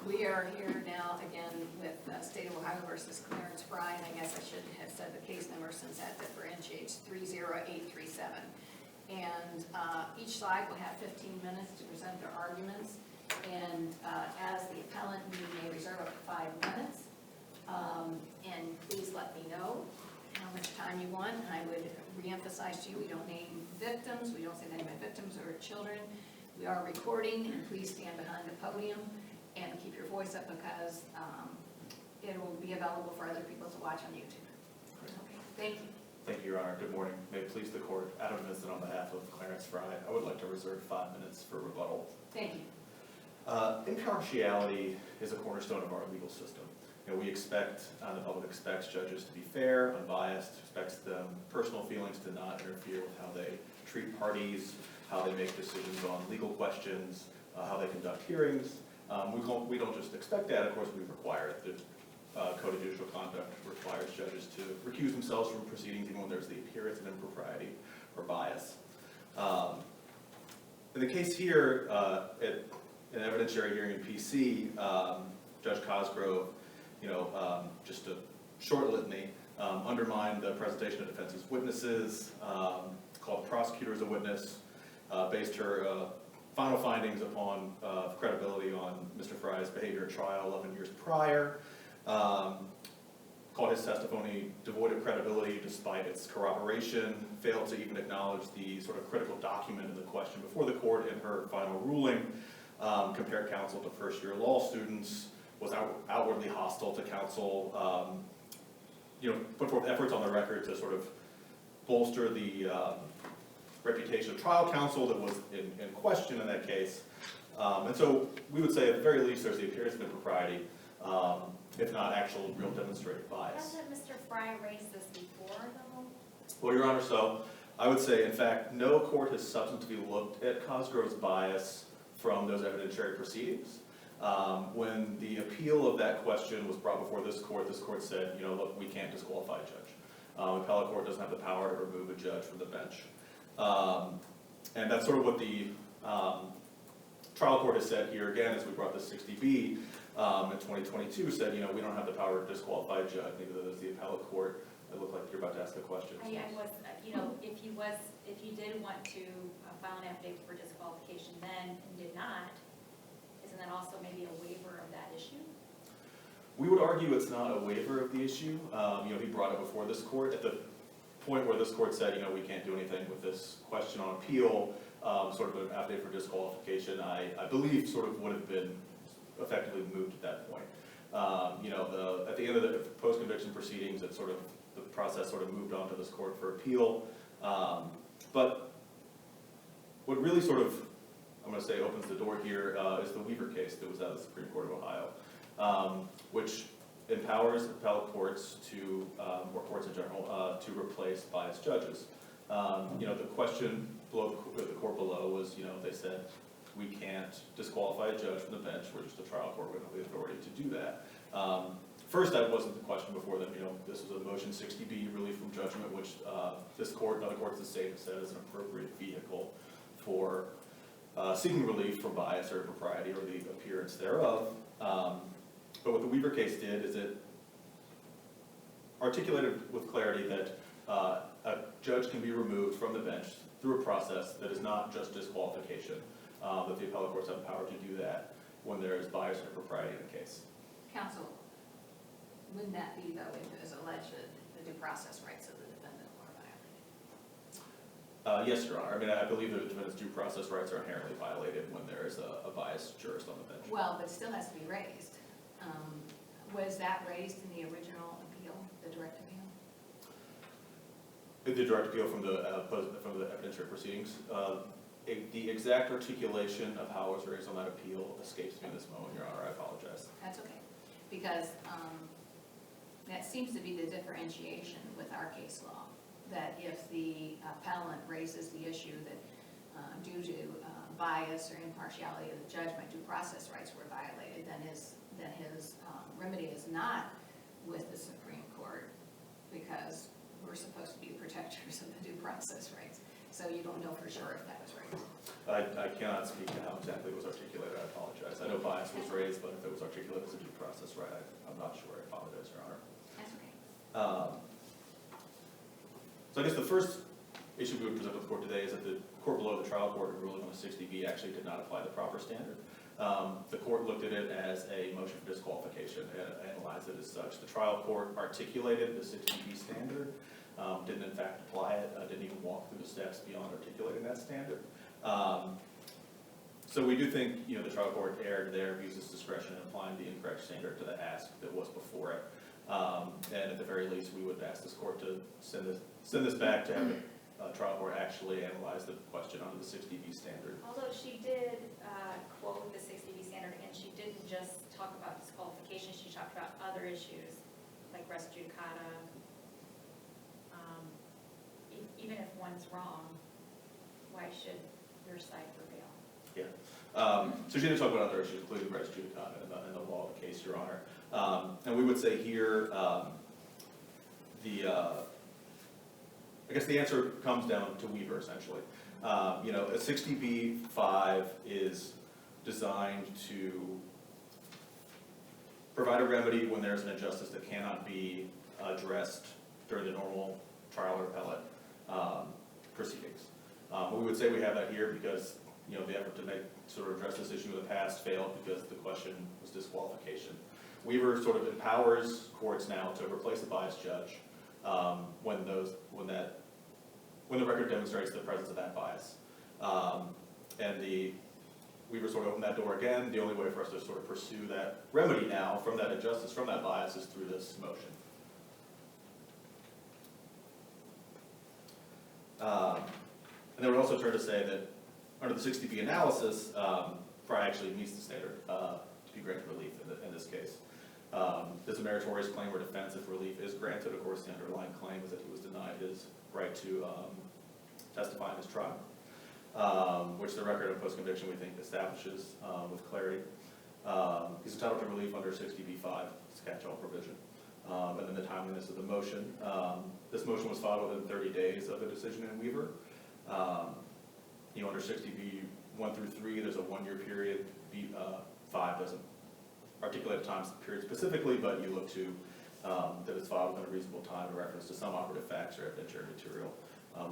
We are here now again with State of Ohio versus Clarence Fry, and I guess I should have said the case number since that differentiates 30837. And each side will have 15 minutes to present their arguments. And as the appellant, you may reserve up to 5 minutes. And please let me know how much time you want. I would reemphasize to you, we don't name victims. We don't say the name of victims or children. We are recording, and please stand behind the podium and keep your voice up because it will be available for other people to watch on YouTube. Okay, thank you. Thank you, Your Honor. Good morning. May it please the court, Adam Vincent on behalf of Clarence Fry. I would like to reserve 5 minutes for rebuttal. Thank you. Impartiality is a cornerstone of our legal system. You know, we expect, the public expects judges to be fair, unbiased, expects them personal feelings to not interfere with how they treat parties, how they make decisions on legal questions, how they conduct hearings. We don't just expect that, of course, we require it. The Code of Judicial Conduct requires judges to recuse themselves from proceedings even when there's the appearance of impropriety or bias. In the case here, at an evidentiary hearing in PC, Judge Cosgrove, just a short litany, undermined the presentation of defense's witnesses, called the prosecutor as a witness, based her final findings upon credibility on Mr. Fry's behavior at trial 11 years prior, called his testimony devoid of credibility despite its corroboration, failed to even acknowledge the sort of critical document of the question before the court in her final ruling, compared counsel to first-year law students, was outwardly hostile to counsel, put forth efforts on the record to sort of bolster the reputation of trial counsel that was in question in that case. And so we would say at the very least there's the appearance of impropriety, if not actual real demonstrated bias. Hasn't Mr. Fry raised this before, though? Well, Your Honor, so I would say, in fact, no court has substantively looked at Cosgrove's bias from those evidentiary proceedings. When the appeal of that question was brought before this court said, look, we can't disqualify a judge. The appellate court doesn't have the power to remove a judge from the bench. And that's sort of what the trial court has said here again as we brought the 60B in 2022 said, we don't have the power to disqualify a judge, neither does the appellate court. It looked like you're about to ask a question. I was, if you did want to file an affidavit for disqualification then and did not, isn't that also maybe a waiver of that issue? We would argue it's not a waiver of the issue. He brought it before this court at the point where this court said, we can't do anything with this question on appeal, sort of an affidavit for disqualification, I believe sort of would have been effectively moved at that point. At the end of the post-conviction proceedings, it sort of, the process sort of moved on to this court for appeal. But what really sort of, I'm going to say opens the door here is the Weaver case that was out of the Supreme Court of Ohio, which empowers appellate courts to, or courts in general, to replace biased judges. The question below the court below was, they said, we can't disqualify a judge from the bench, we're just a trial court, we don't have the authority to do that. First, that wasn't the question before them, this was a motion 60B relief from judgment, which this court and other courts in the state have said is an appropriate vehicle for seeking relief from bias or impropriety or the appearance thereof. But what the Weaver case did is it articulated with clarity that a judge can be removed from the bench through a process that is not just disqualification, that the appellate courts have the power to do that when there is bias or impropriety in the case. Counsel, wouldn't that be, though, if it was alleged that the due process rights of the defendant were violated? Yes, Your Honor. I believe that the defendant's due process rights are inherently violated when there is a biased jurist on the bench. Well, but it still has to be raised. Was that raised in the original appeal, the direct appeal? The direct appeal from the evidentiary proceedings. The exact articulation of how it was raised on that appeal escapes me in this moment, Your Honor. I apologize. That's okay, because that seems to be the differentiation with our case law, that if the appellant raises the issue that due to bias or impartiality of the judgment, due process rights were violated, then his remedy is not with the Supreme Court, because we're supposed to be protectors of the due process rights. So you don't know for sure if that was right. I cannot speak to how exactly it was articulated, I apologize. I know bias was raised, but if it was articulated as a due process right, I'm not sure, I apologize, Your Honor. That's okay. So I guess the first issue we would present to the court today is that the court below, the trial court, in ruling on the 60B actually did not apply the proper standard. The court looked at it as a motion for disqualification and analyzed it as such. The trial court articulated the 60B standard, didn't in fact apply it, didn't even walk through the steps beyond articulating that standard. So we do think, the trial court erred there, abused its discretion in applying the incorrect standard to the ask that was before it. And at the very least, we would ask this court to send this back to have the trial court actually analyze the question under the 60B standard. Although she did quote the 60B standard, and she didn't just talk about disqualification, she talked about other issues, like res judicata. Even if one's wrong, why should your side prevail? Yeah. So she did talk about other issues, including res judicata and the law of the case, Your Honor. And we would say here, I guess the answer comes down to Weaver, essentially. A 60B-5 is designed to provide a remedy when there's an injustice that cannot be addressed during the normal trial or appellate proceedings. We would say we have that here because, the effort to sort of address this issue in the past failed because the question was disqualification. Weaver sort of empowers courts now to replace the biased judge when the record demonstrates the presence of that bias. And Weaver sort of opened that door again. The only way for us to sort of pursue that remedy now from that injustice, from that bias, is through this motion. And then we also turn to say that under the 60B analysis, Fry actually meets the standard to be granted relief in this case. This a meritorious claim or defense if relief is granted. Of course, the underlying claim is that he was denied his right to testify in his trial, which the record of post-conviction we think establishes with clarity. He's entitled to relief under 60B-5, it's a catch-all provision. And then the timeliness of the motion. This motion was filed within 30 days of the decision in Weaver. Under 60B 1 through 3, there's a 1-year period. B-5 doesn't articulate a time period specifically, but you look to that it's filed within a reasonable time in reference to some operative facts or evidentiary material.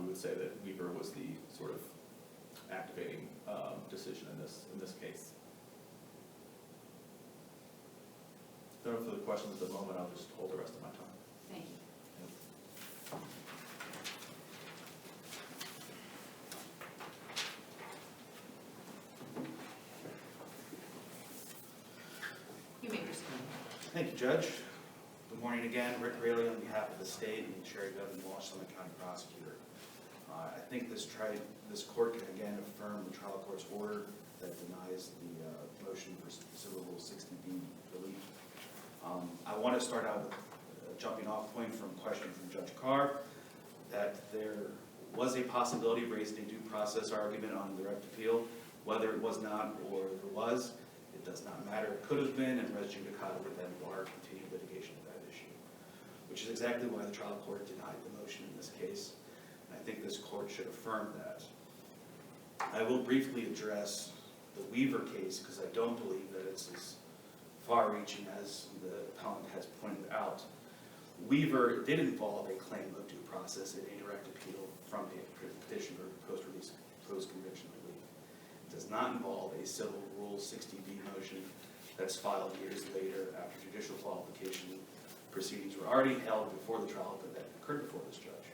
We would say that Weaver was the sort of activating decision in this case. If there are no further questions at the moment, I'll just hold the rest of my time. Thank you. You may proceed. Thank you, Judge. Good morning again. Rick Raley on behalf of the state and Sherry Governor Walsh, Summit County Prosecutor. I think this court can again affirm the trial court's order that denies the motion for Civil Rule 60B relief. I want to start out with a jumping off point from a question from Judge Carr, that there was a possibility of raising a due process argument on direct appeal. Whether it was not or if it was, it does not matter. It could have been, and res judicata would then bar continued litigation of that issue, which is exactly why the trial court denied the motion in this case. And I think this court should affirm that. I will briefly address the Weaver case because I don't believe that it's as far-reaching as the appellant has pointed out. Weaver did involve a claim of due process in a direct appeal from a petition for post-release, post-conviction relief. It does not involve a Civil Rule 60B motion that's filed years later after judicial qualification proceedings were already held before the trial that occurred before this judge,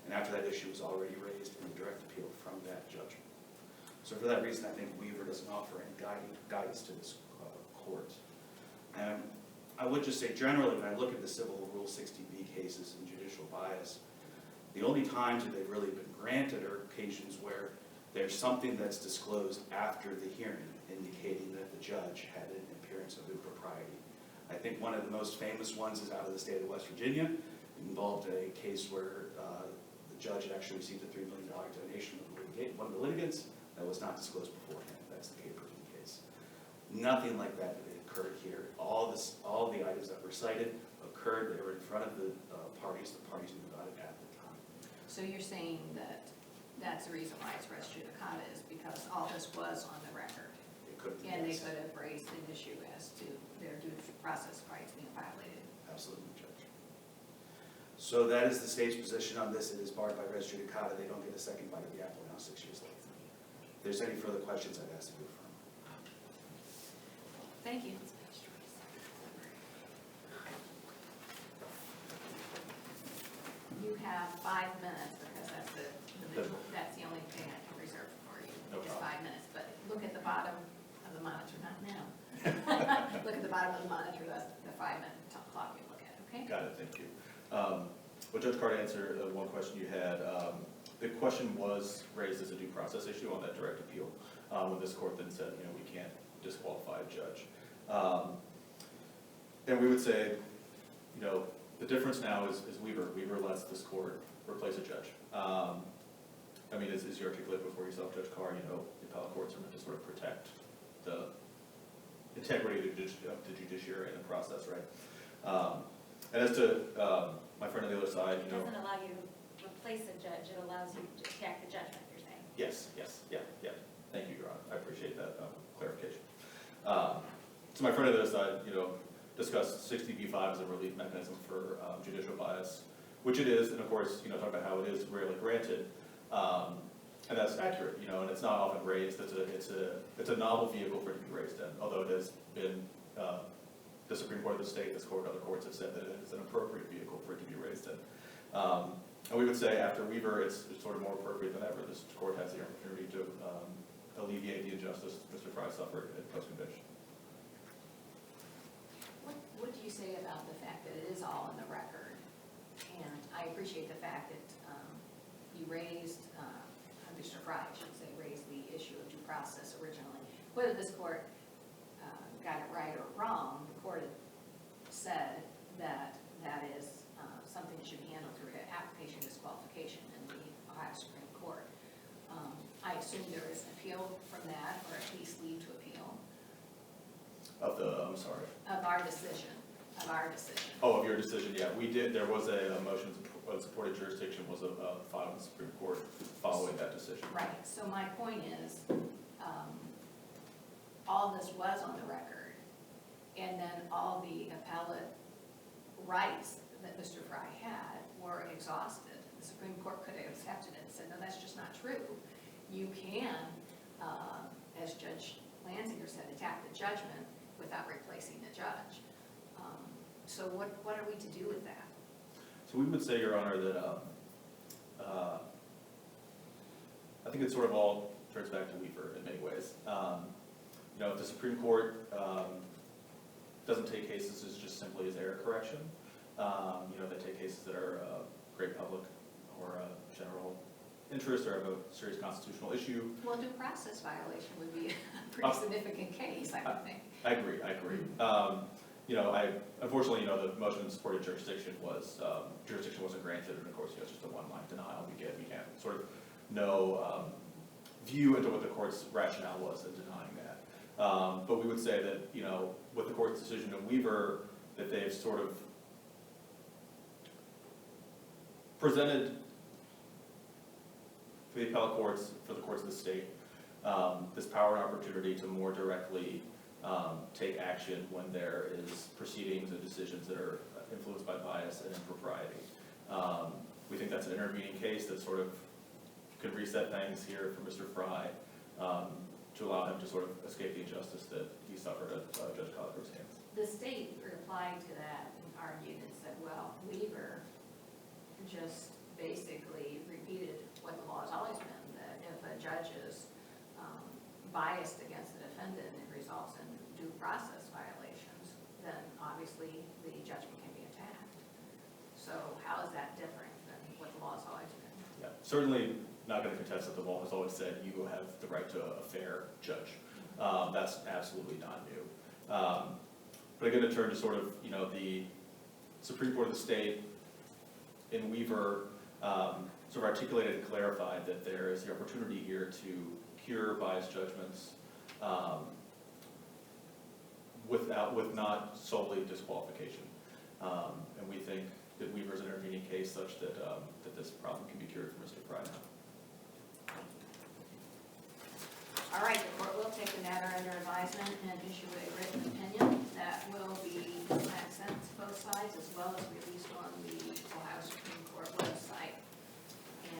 and after that issue was already raised in a direct appeal from that judgment. So for that reason, I think Weaver doesn't offer any guidance to this court. And I would just say generally, when I look at the Civil Rule 60B cases and judicial bias, the only times that they've really been granted are occasions where there's something that's disclosed after the hearing indicating that the judge had an appearance of impropriety. I think one of the most famous ones is out of the state of West Virginia. It involved a case where the judge had actually received a $3 million donation from one of the litigants that was not disclosed beforehand. That's the Caperton case. Nothing like that occurred here. All the items that were cited occurred. They were in front of the parties. The parties knew about it at the time. So you're saying that that's the reason why it's res judicata, is because all this was on the record. It could be. And they yes. could have raised an issue as to their due process rights being violated. Absolutely, Judge. So that is the state's position on this. It is barred by res judicata. They don't get a second bite of the apple now, 6 years later. If there's any further questions, I'd ask you to affirm. Thank you. You have 5 minutes, because that's the only thing I can reserve for you, No is problem. 5 minutes. But look at the bottom of the monitor, not now. Look at the bottom of the monitor, that's the 5-minute clock you look at, okay? Got it, thank you. Well, Judge Carter answered one question you had. The question was raised as a due process issue on that direct appeal, when this court then said, we can't disqualify a judge. And we would say, the difference now is Weaver. Weaver lets this court replace a judge. As you articulated before yourself, Judge Carr, the appellate courts are meant to sort of protect the integrity of the judiciary in the process, right? And as to my friend on the other side, It doesn't allow you to replace a judge, it allows you to attack the judgment, you're saying. Yes, yeah. Thank you, Your Honor. I appreciate that clarification. So my friend on the other side, discussed 60B5 as a relief mechanism for judicial bias, which it is, and of course, talk about how it is rarely granted, and that's accurate, and it's not often raised. It's a novel vehicle for it to be raised in, although it has been the Supreme Court of the state, this court, other courts have said that it's an appropriate vehicle for it to be raised in. And we would say after Weaver, it's sort of more appropriate than ever. This court has the opportunity to alleviate the injustice Mr. Fry suffered in post-conviction. What do you say about the fact that it is all in the record? And I appreciate the fact that you raised, Mr. Fry, I should say, raised the issue of due process originally. Whether this court got it right or wrong, the court said that that is something that should be handled through an application disqualification in the Ohio Supreme Court. I assume there is an appeal from that, or at least leave to appeal. I'm sorry. Of our decision. Oh, of your decision, yeah. We did, there was a motion of supported jurisdiction was filed in the Supreme Court following that decision. Right, so my point is, all this was on the record, and then all the appellate rights that Mr. Fry had were exhausted. The Supreme Court could have accepted it and said, no, that's just not true. You can, as Judge Lanzinger said, attack the judgment without replacing the judge. So what are we to do with that? So we would say, Your Honor, that I think it sort of all turns back to Weaver in many ways. If the Supreme Court doesn't take cases as just simply as error correction, they take cases that are great public or general interest or have a serious constitutional issue. Well, due process violation would be a pretty significant case, I would think. I agree. Unfortunately, the motion in supported jurisdiction wasn't granted, and of course, it's just a one-line denial. We can't sort of no view into what the court's rationale was in denying that. But we would say that, with the court's decision in Weaver, that they've sort of presented for the appellate courts, for the courts of the state, this power and opportunity to more directly take action when there is proceedings and decisions that are influenced by bias and impropriety. We think that's an intervening case that sort of could reset things here for Mr. Fry to allow him to sort of escape the injustice that he suffered at Judge Colliver's hands. The state replied to that and argued and said, well, Weaver just basically repeated what the law has always been, that if a judge is biased against the defendant and it results in due process violations, then obviously the judgment can be attacked. So how is that different than what the law has always been? Yeah, certainly not going to contest that the law has always said you have the right to a fair judge. That's absolutely not new. But again, to turn to sort of, the Supreme Court of the state in Weaver sort of articulated and clarified that there is the opportunity here to cure biased judgments with not solely disqualification. And we think that Weaver is an intervening case such that that this problem can be cured for Mr. Fry now. All right, the court will take the matter under advisement and issue a written opinion that will be sent to both sides as well as released on the Ohio Supreme